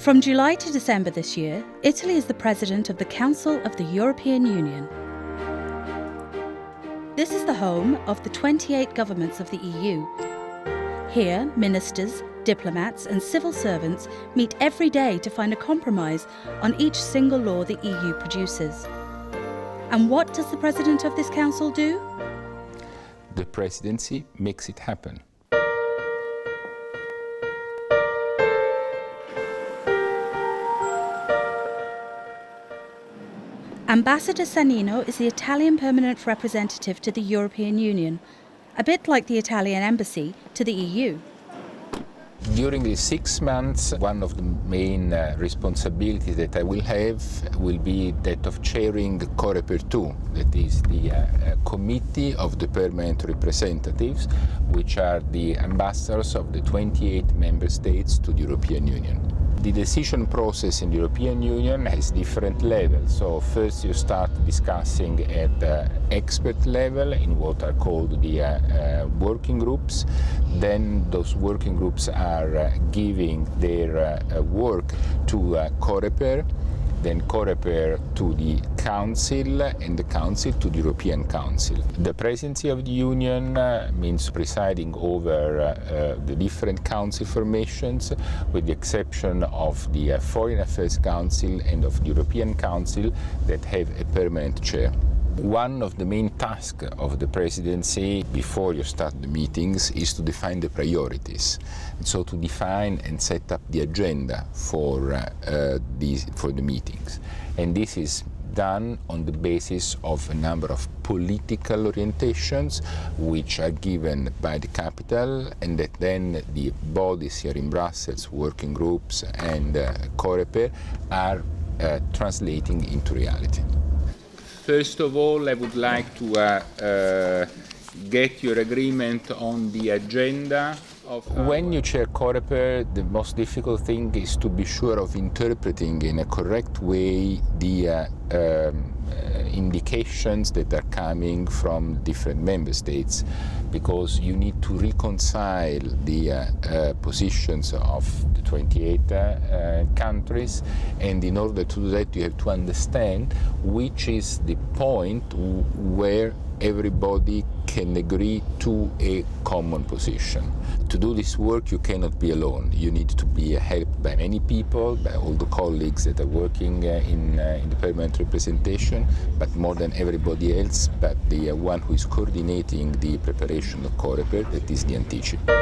From July to December this year, Italy is the president of the Council of the European Union. This is the home of the 28 governments of the EU. Here, ministers, diplomats and civil servants meet every day to find a compromise on each single law the EU produces. And what does the president of this council do? The presidency makes it happen. Ambassador Sannino is the Italian permanent representative to the European Union, a bit like the Italian embassy to the EU. During these 6 months, one of the main responsibilities that I will have will be that of chairing Coreper 2, that is the committee of the permanent representatives, which are the ambassadors of the 28 member states to the European Union. The decision process in the European Union has different levels. So first you start discussing at the expert level in what are called the working groups. Then those working groups are giving their work to Coreper, then Coreper to the Council, and the Council to the European Council. The Presidency of the Union means presiding over the different Council formations, with the exception of the Foreign Affairs Council and of the European Council that have a permanent chair. One of the main tasks of the presidency before you start the meetings is to define the priorities. And so to define and set up the agenda for the meetings. And this is done on the basis of a number of political orientations which are given by the capital, and that then the bodies here in Brussels, working groups and Coreper are translating into reality. First of all, I would like to get your agreement on the agenda. When you chair Coreper, the most difficult thing is to be sure of interpreting in a correct way the indications that are coming from different member states, because you need to reconcile the positions of the 28 countries, and in order to do that you have to understand which is the point where everybody can agree to a common position. To do this work you cannot be alone. You need to be helped by many people, by all the colleagues that are working in the permanent representation, but more than everybody else, but the one who is coordinating the preparation of Coreper, that is the Anticipo.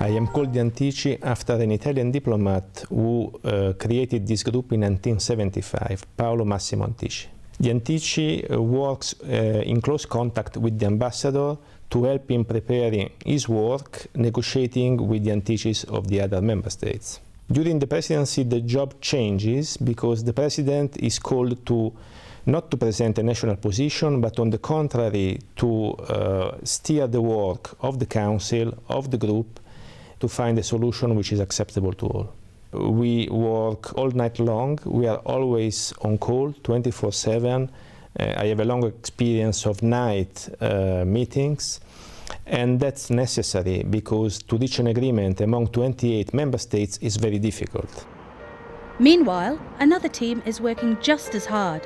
I am called the Antici after an Italian diplomat who created this group in 1975, Paolo Massimo Antici. The Antici works in close contact with the ambassador to help him preparing his work, negotiating with the Anticis of the other member states. During the presidency, the job changes because the president is called to not to present a national position, but on the contrary, to steer the work of the council, of the group, to find a solution which is acceptable to all. We work all night long. We are always on call, 24/7. I have a long experience of night meetings, and that's necessary because to reach an agreement among 28 member states is very difficult. Meanwhile, another team is working just as hard.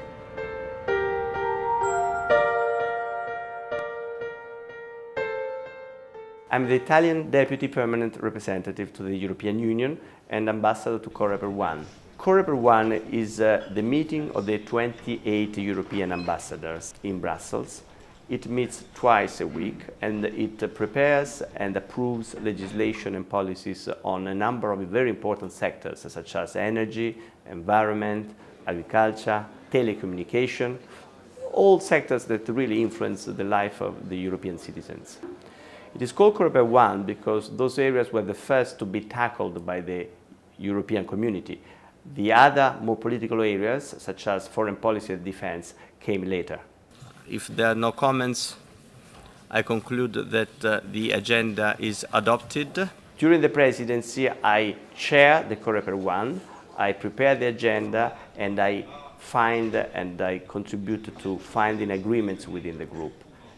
I'm the Italian Deputy Permanent Representative to the European Union and Ambassador to Coreper 1. Coreper 1 is the meeting of the 28 European ambassadors in Brussels. It meets twice a week and it prepares and approves legislation and policies on a number of very important sectors such as energy, environment, agriculture, telecommunication, all sectors that really influence the life of the European citizens. It is called Coreper 1 because those areas were the first to be tackled by the European community. The other more political areas, such as foreign policy and defense, came later. If there are no comments, I conclude that the agenda is adopted. During the presidency, I chair the Coreper 1, I prepare the agenda, and I find and I contribute to finding agreements within the group.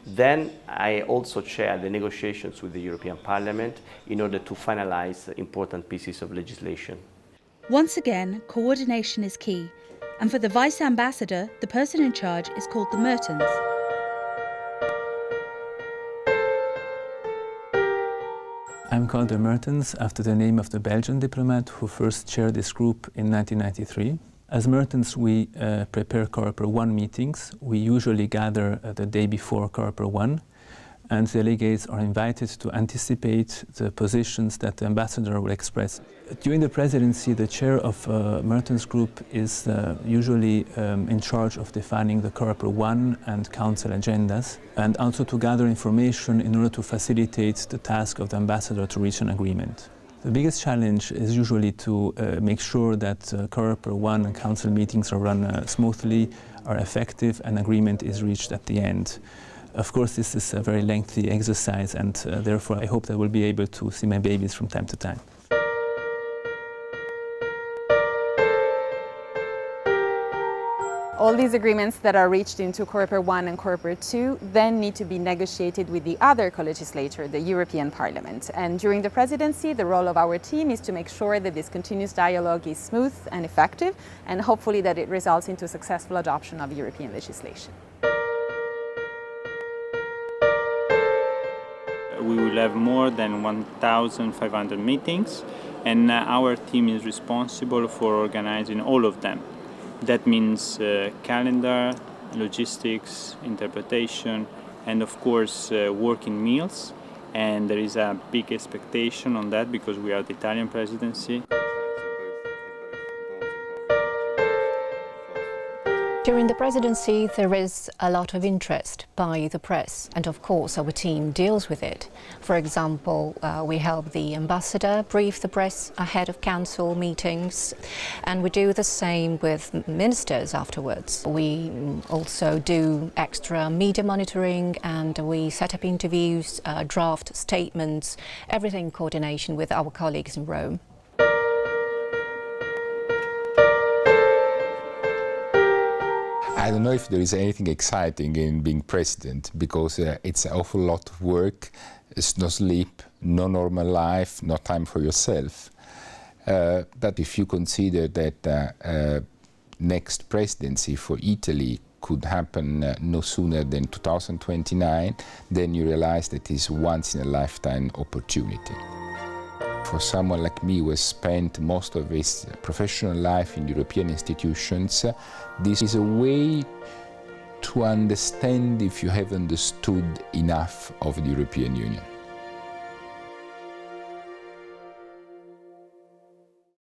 Then I also chair the negotiations with the European Parliament in order to finalize important pieces of legislation. Once again, coordination is key, and for the Vice Ambassador, the person in charge is called the Mertens. I'm called the Mertens after the name of the Belgian diplomat who first chaired this group in 1993. As Mertens, we prepare Coreper 1 meetings. We usually gather the day before Coreper 1, and delegates are invited to anticipate the positions that the ambassador will express. During the presidency, the chair of Mertens Group is usually in charge of defining the Coreper 1 and Council agendas, and also to gather information in order to facilitate the task of the ambassador to reach an agreement. The biggest challenge is usually to make sure that Coreper 1 and Council meetings are run smoothly, are effective, and agreement is reached at the end. Of course, this is a very lengthy exercise, and therefore I hope that I will be able to see my babies from time to time. All these agreements that are reached into Coreper 1 and Coreper 2 then need to be negotiated with the other co-legislator, the European Parliament. And during the presidency, the role of our team is to make sure that this continuous dialogue is smooth and effective, and hopefully that it results into successful adoption of European legislation. We will have more than 1,500 meetings, and our team is responsible for organizing all of them. That means calendar, logistics, interpretation, and of course working meals. And there is a big expectation on that because we are the Italian presidency. During the presidency, there is a lot of interest by the press, and of course our team deals with it. For example, we help the ambassador brief the press ahead of council meetings, and we do the same with ministers afterwards. We also do extra media monitoring, and we set up interviews, draft statements, everything in coordination with our colleagues in Rome. I don't know if there is anything exciting in being president, because it's an awful lot of work. It's no sleep, no normal life, no time for yourself. But if you consider that next presidency for Italy could happen no sooner than 2029, then you realize that it's once in a lifetime opportunity. For someone like me who has spent most of his professional life in European institutions, this is a way to understand if you have understood enough of the European Union.